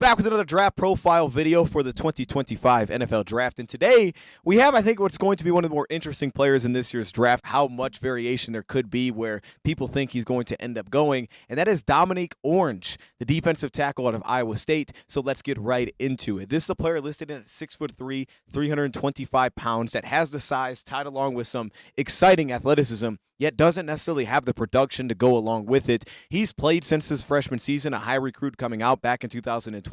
Back with another draft profile video for the 2025 NFL Draft. And today we have, I think, what's going to be one of the more interesting players in this year's draft, how much variation there could be where people think he's going to end up going. And that is Domonique Orange, the defensive tackle out of Iowa State. So let's get right into it. This is a player listed in at 6'3", 325 pounds that has the size tied along with some exciting athleticism, yet doesn't necessarily have the production to go along with it. He's played since his freshman season, a high recruit coming out back in 2022.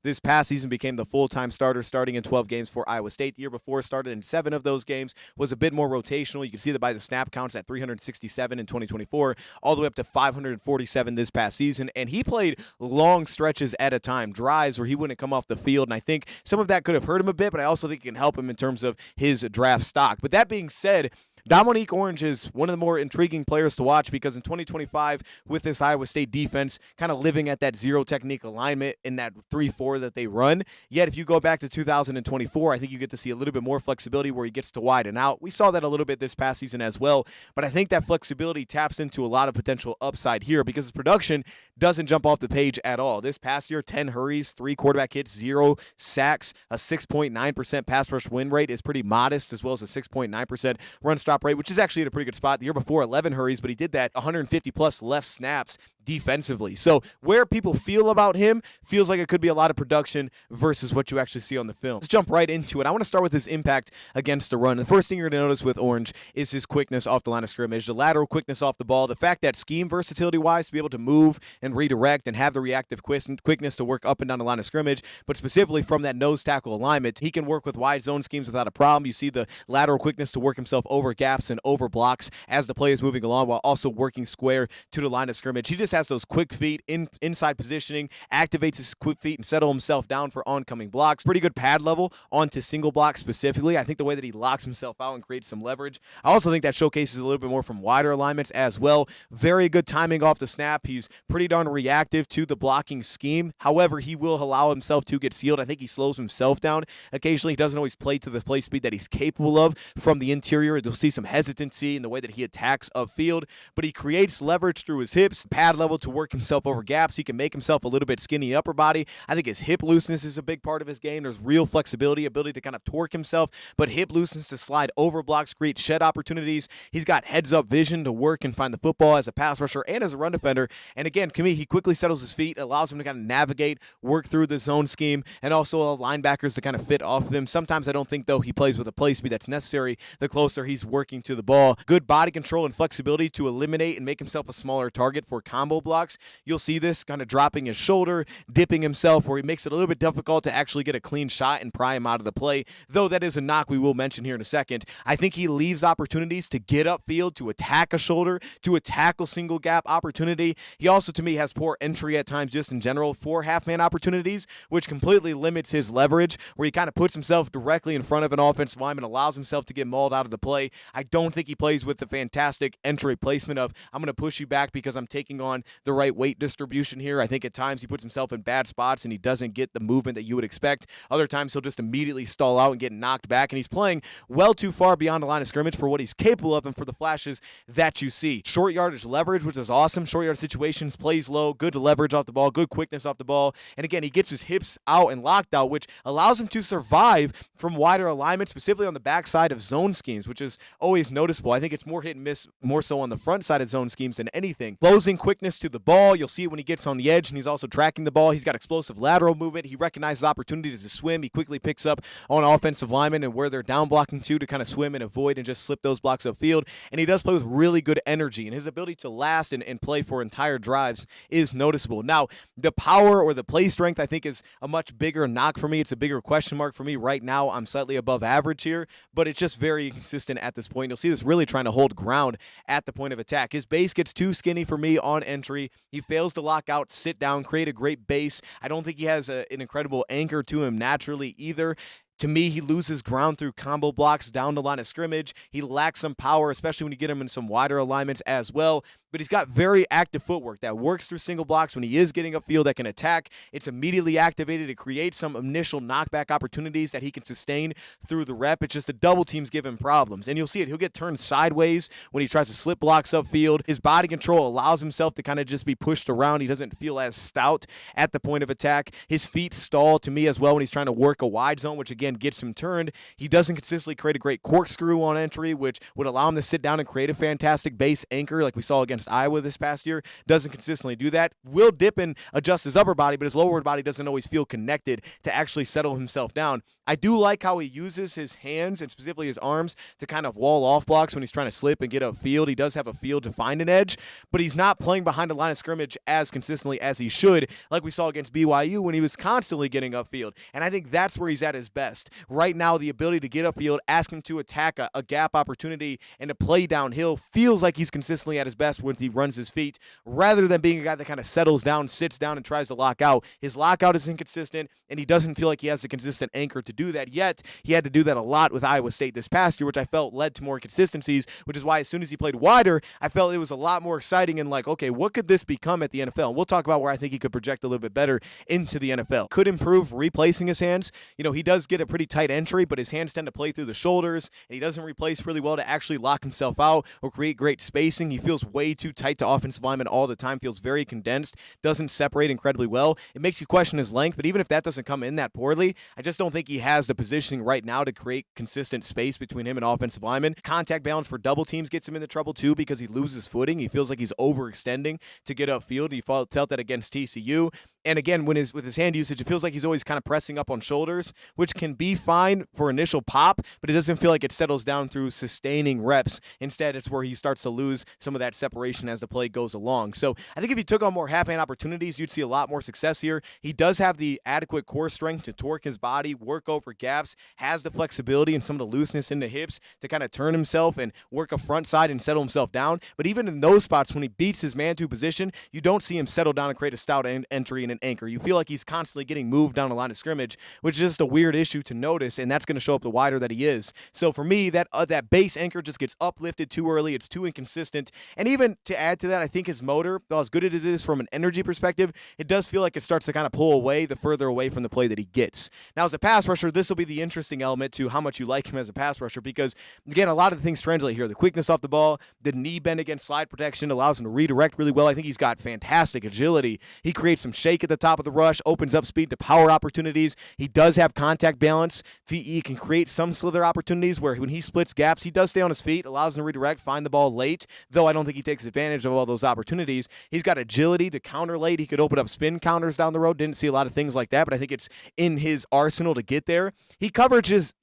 This past season became the full-time starter, starting in 12 games for Iowa State. The year before, started in 7 of those games, was a bit more rotational. You can see that by the snap counts at 367 in 2024, all the way up to 547 this past season. And he played long stretches at a time, drives where he wouldn't come off the field. And I think some of that could have hurt him a bit, but I also think it can help him in terms of his draft stock. But that being said, Domonique Orange is one of the more intriguing players to watch because in 2025, with this Iowa State defense kind of living at that zero technique alignment in that 3-4 that they run, yet if you go back to 2024, I think you get to see a little bit more flexibility where he gets to widen out. We saw that a little bit this past season as well, but I think that flexibility taps into a lot of potential upside here because his production doesn't jump off the page at all. This past year, 10 hurries, 3 quarterback hits, 0 sacks, a 6.9% pass rush win rate is pretty modest, as well as a 6.9% run stop rate, which is actually in a pretty good spot. The year before, 11 hurries, but he did that 150-plus left snaps defensively. So where people feel about him feels like it could be a lot of production versus what you actually see on the film. Let's jump right into it. I want to start with his impact against the run. The first thing you're going to notice with Orange is his quickness off the line of scrimmage, the lateral quickness off the ball, the fact that scheme versatility-wise to be able to move and redirect and have the reactive quickness to work up and down the line of scrimmage, but specifically from that nose tackle alignment, he can work with wide zone schemes without a problem. You see the lateral quickness to work himself over gaps and over blocks as the play is moving along while also working square to the line of scrimmage. He just has those quick feet, inside positioning, activates his quick feet and settle himself down for oncoming blocks. Pretty good pad level onto single blocks specifically. I think the way that he locks himself out and creates some leverage. I also think that showcases a little bit more from wider alignments as well. Very good timing off the snap. He's pretty darn reactive to the blocking scheme. However, he will allow himself to get sealed. I think he slows himself down. Occasionally, he doesn't always play to the play speed that he's capable of from the interior. You'll see some hesitancy in the way that he attacks upfield, but he creates leverage through his hips, pad level to work himself over gaps. He can make himself a little bit skinny upper body. I think his hip looseness is a big part of his game. There's real flexibility, ability to kind of torque himself, but hip looseness to slide over blocks, create shed opportunities. He's got heads-up vision to work and find the football as a pass rusher and as a run defender. And again, to me, he quickly settles his feet, allows him to kind of navigate, work through the zone scheme, and also allow linebackers to kind of fit off of him. Sometimes I don't think, though, he plays with a play speed that's necessary the closer he's working to the ball. Good body control and flexibility to eliminate and make himself a smaller target for combo blocks. You'll see this kind of dropping his shoulder, dipping himself, where he makes it a little bit difficult to actually get a clean shot and pry him out of the play, though that is a knock we will mention here in a second. I think he leaves opportunities to get upfield, to attack a shoulder, to attack a single gap opportunity. He also, to me, has poor entry at times just in general for half-man opportunities, which completely limits his leverage, where he kind of puts himself directly in front of an offensive lineman, allows himself to get mauled out of the play. I don't think he plays with the fantastic entry placement of, I'm going to push you back because I'm taking on the right weight distribution here. I think at times he puts himself in bad spots and he doesn't get the movement that you would expect. Other times he'll just immediately stall out and get knocked back, and he's playing well too far beyond the line of scrimmage for what he's capable of and for the flashes that you see. Short yardage leverage, which is awesome. Short yardage situations, plays low, good leverage off the ball, good quickness off the ball. And again, he gets his hips out and locked out, which allows him to survive from wider alignment, specifically on the backside of zone schemes, which is always noticeable. I think it's more hit and miss, more so on the front side of zone schemes than anything. Closing quickness to the ball. You'll see it when he gets on the edge, and he's also tracking the ball. He's got explosive lateral movement. He recognizes opportunities to swim. He quickly picks up on offensive linemen and where they're down blocking to kind of swim and avoid and just slip those blocks upfield. And he does play with really good energy, and his ability to last and play for entire drives is noticeable. Now, the power or the play strength, I think, is a much bigger knock for me. It's a bigger question mark for me. Right now, I'm slightly above average here, but it's just very consistent at this point. You'll see this really trying to hold ground at the point of attack. His base gets too skinny for me on entry. He fails to lock out, sit down, create a great base. I don't think he has an incredible anchor to him naturally either. To me, he loses ground through combo blocks down the line of scrimmage. He lacks some power, especially when you get him in some wider alignments as well. But he's got very active footwork that works through single blocks when he is getting upfield that can attack. It's immediately activated to create some initial knockback opportunities that he can sustain through the rep. It's just the double teams give him problems. And you'll see it. He'll get turned sideways when he tries to slip blocks upfield. His body control allows himself to kind of just be pushed around. He doesn't feel as stout at the point of attack. His feet stall to me as well when he's trying to work a wide zone, which again gets him turned. He doesn't consistently create a great corkscrew on entry, which would allow him to sit down and create a fantastic base anchor like we saw against Iowa this past year. Doesn't consistently do that. Will dip and adjust his upper body, but his lower body doesn't always feel connected to actually settle himself down. I do like how he uses his hands and specifically his arms to kind of wall off blocks when he's trying to slip and get upfield. He does have a field to find an edge, but he's not playing behind the line of scrimmage as consistently as he should, like we saw against BYU when he was constantly getting upfield. And I think that's where he's at his best. Right now, the ability to get upfield, ask him to attack a gap opportunity, and to play downhill feels like he's consistently at his best when he runs his feet, rather than being a guy that kind of settles down, sits down, and tries to lock out. His lockout is inconsistent, and he doesn't feel like he has a consistent anchor to do that yet. He had to do that a lot with Iowa State this past year, which I felt led to more consistencies, which is why as soon as he played wider, I felt it was a lot more exciting and like, okay, what could this become at the NFL? And we'll talk about where I think he could project a little bit better into the NFL. Could improve replacing his hands. You know, he does get a pretty tight entry, but his hands tend to play through the shoulders, and he doesn't replace really well to actually lock himself out or create great spacing. He feels way too tight to offensive linemen all the time, feels very condensed, doesn't separate incredibly well. It makes you question his length, but even if that doesn't come in that poorly, I just don't think he has the positioning right now to create consistent space between him and offensive linemen. Contact balance for double teams gets him into trouble too because he loses footing. He feels like he's overextending to get upfield. He felt that against TCU. And again, with his hand usage, it feels like he's always kind of pressing up on shoulders, which can be fine for initial pop, but it doesn't feel like it settles down through sustaining reps. Instead, it's where he starts to lose some of that separation as the play goes along. So I think if he took on more half-hand opportunities, you'd see a lot more success here. He does have the adequate core strength to torque his body, work over gaps, has the flexibility and some of the looseness in the hips to kind of turn himself and work a front side and settle himself down. But even in those spots, when he beats his man-to position, you don't see him settle down and create a stout entry and an anchor. You feel like he's constantly getting moved down the line of scrimmage, which is just a weird issue to notice, and that's going to show up the wider that he is. So for me, that base anchor just gets uplifted too early. It's too inconsistent. And even to add to that, I think his motor, while as good as it is from an energy perspective, it does feel like it starts to kind of pull away the further away from the play that he gets. Now, as a pass rusher, this will be the interesting element to how much you like him as a pass rusher because, again, a lot of the things translate here. The quickness off the ball, the knee bend against slide protection allows him to redirect really well. I think he's got fantastic agility. He creates some shake at the top of the rush, opens up speed to power opportunities. He does have contact balance. He can create some slither opportunities where when he splits gaps, he does stay on his feet, allows him to redirect, find the ball late, though I don't think he takes advantage of all those opportunities. He's got agility to counter late. He could open up spin counters down the road. Didn't see a lot of things like that, but I think it's in his arsenal to get there. He covers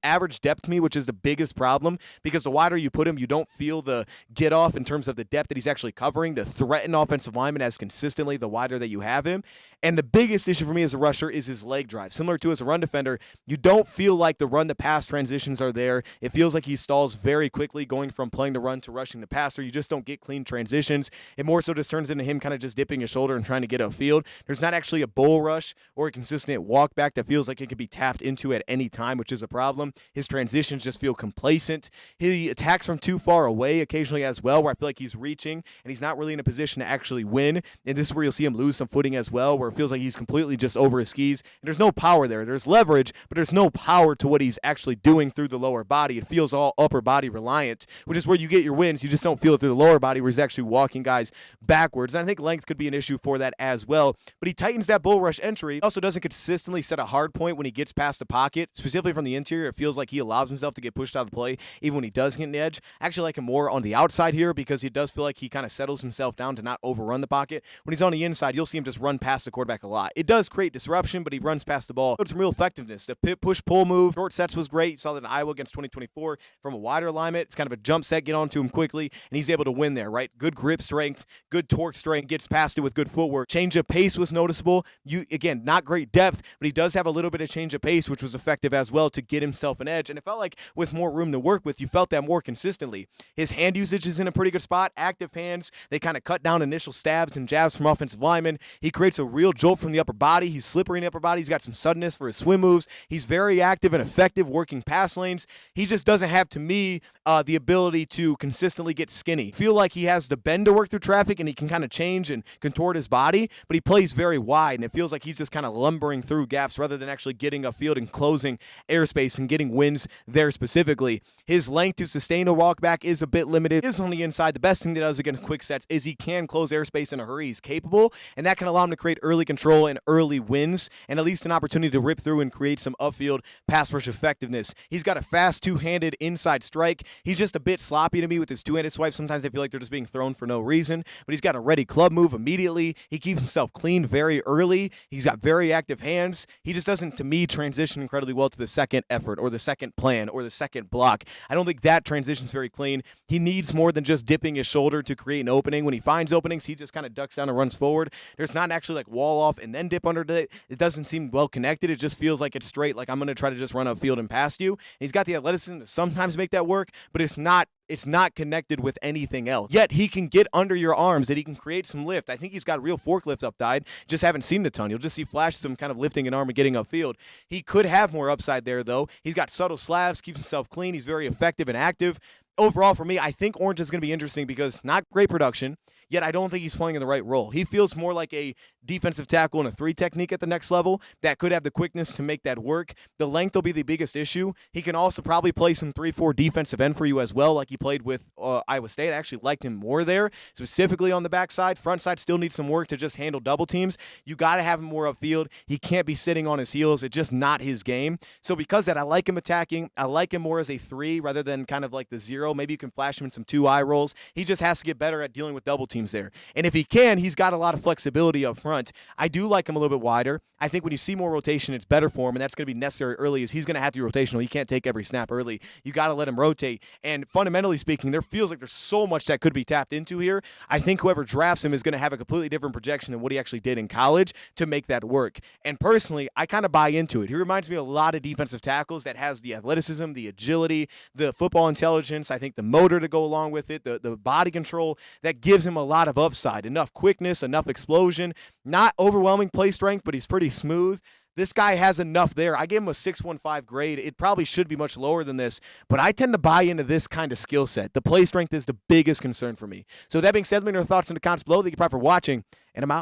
average depth to me, which is the biggest problem because the wider you put him, you don't feel the get off in terms of the depth that he's actually covering to threaten offensive linemen as consistently the wider that you have him. And the biggest issue for me as a rusher is his leg drive. Similar to as a run defender, you don't feel like the run-to-pass transitions are there. It feels like he stalls very quickly going from playing to run to rushing to passer. You just don't get clean transitions. It more so just turns into him kind of just dipping his shoulder and trying to get upfield. There's not actually a bull rush or a consistent walk back that feels like it could be tapped into at any time, which is a problem. His transitions just feel complacent. He attacks from too far away occasionally as well, where I feel like he's reaching and he's not really in a position to actually win. And this is where you'll see him lose some footing as well, where it feels like he's completely just over his skis. And there's no power there. There's leverage, but there's no power to what he's actually doing through the lower body. It feels all upper body reliant, which is where you get your wins. You just don't feel it through the lower body where he's actually walking guys backwards. And I think length could be an issue for that as well. But he tightens that bull rush entry. He also doesn't consistently set a hard point when he gets past the pocket, specifically from the interior. It feels like he allows himself to get pushed out of the play even when he does hit an edge. I actually like him more on the outside here because he does feel like he kind of settles himself down to not overrun the pocket. When he's on the inside, you'll see him just run past the quarterback a lot. It does create disruption, but he runs past the ball. It's some real effectiveness. The push-pull move, short sets was great. You saw that in Iowa against 2024 from a wider alignment. It's kind of a jump set, get onto him quickly, and he's able to win there, right? Good grip strength, good torque strength, gets past it with good footwork. Change of pace was noticeable. Again, not great depth, but he does have a little bit of change of pace, which was effective as well to get himself an edge. And it felt like with more room to work with, you felt that more consistently. His hand usage is in a pretty good spot. Active hands, they kind of cut down initial stabs and jabs from offensive linemen. He creates a real real jolt from the upper body. He's slippery in the upper body. He's got some suddenness for his swim moves. He's very active and effective working pass lanes. He just doesn't have, to me, the ability to consistently get skinny. I feel like he has the bend to work through traffic, and he can kind of change and contort his body, but he plays very wide, and it feels like he's just kind of lumbering through gaps rather than actually getting upfield and closing airspace and getting wins there specifically. His length to sustain a walk back is a bit limited. He is on the inside. The best thing that does against quick sets is he can close airspace in a hurry. He's capable, and that can allow him to create early control and early wins, and at least an opportunity to rip through and create some upfield pass rush effectiveness. He's got a fast two-handed inside strike. He's just a bit sloppy to me with his two-handed swipes. Sometimes I feel like they're just being thrown for no reason, but he's got a ready club move immediately. He keeps himself clean very early. He's got very active hands. He just doesn't, to me, transition incredibly well to the second effort or the second plan or the second block. I don't think that transition's very clean. He needs more than just dipping his shoulder to create an opening. When he finds openings, he just kind of ducks down and runs forward. There's not actually like wall off and then dip under it. It doesn't seem well connected. It just feels like it's straight, like I'm going to try to just run upfield and past you. And he's got the athleticism to sometimes make that work, but it's not connected with anything else. Yet he can get under your arms and he can create some lift. I think he's got real forklift upside. Just haven't seen it a ton. You'll just see flashes of him kind of lifting an arm and getting upfield. He could have more upside there, though. He's got subtle slabs, keeps himself clean. He's very effective and active. Overall, for me, I think Orange is going to be interesting because not great production, yet I don't think he's playing in the right role. He feels more like a defensive tackle in a 3 technique at the next level that could have the quickness to make that work. The length will be the biggest issue. He can also probably play some 3-4 defensive end for you as well, like he played with Iowa State. I actually liked him more there, specifically on the backside. Front side still needs some work to just handle double teams. You got to have him more upfield. He can't be sitting on his heels. It's just not his game. So because of that, I like him attacking. I like him more as a 3 rather than kind of like the 0. Maybe you can flash him in some 2 eye rolls. He just has to get better at dealing with double teams there. And if he can, he's got a lot of flexibility up front. I do like him a little bit wider. I think when you see more rotation, it's better for him, and that's going to be necessary early, as he's going to have to be rotational. He can't take every snap early. You got to let him rotate. And fundamentally speaking, there feels like there's so much that could be tapped into here. I think whoever drafts him is going to have a completely different projection than what he actually did in college to make that work. And personally, I kind of buy into it. He reminds me of a lot of defensive tackles that has the athleticism, the agility, the football intelligence, I think the motor to go along with it, the body control that gives him a lot of upside, enough quickness, enough explosion, not overwhelming play strength, but he's pretty smooth. This guy has enough there. I gave him a 6.15 grade. It probably should be much lower than this, but I tend to buy into this kind of skill set. The play strength is the biggest concern for me. So that being said, let me know your thoughts in the comments below. Thank you for watching, and I'm out.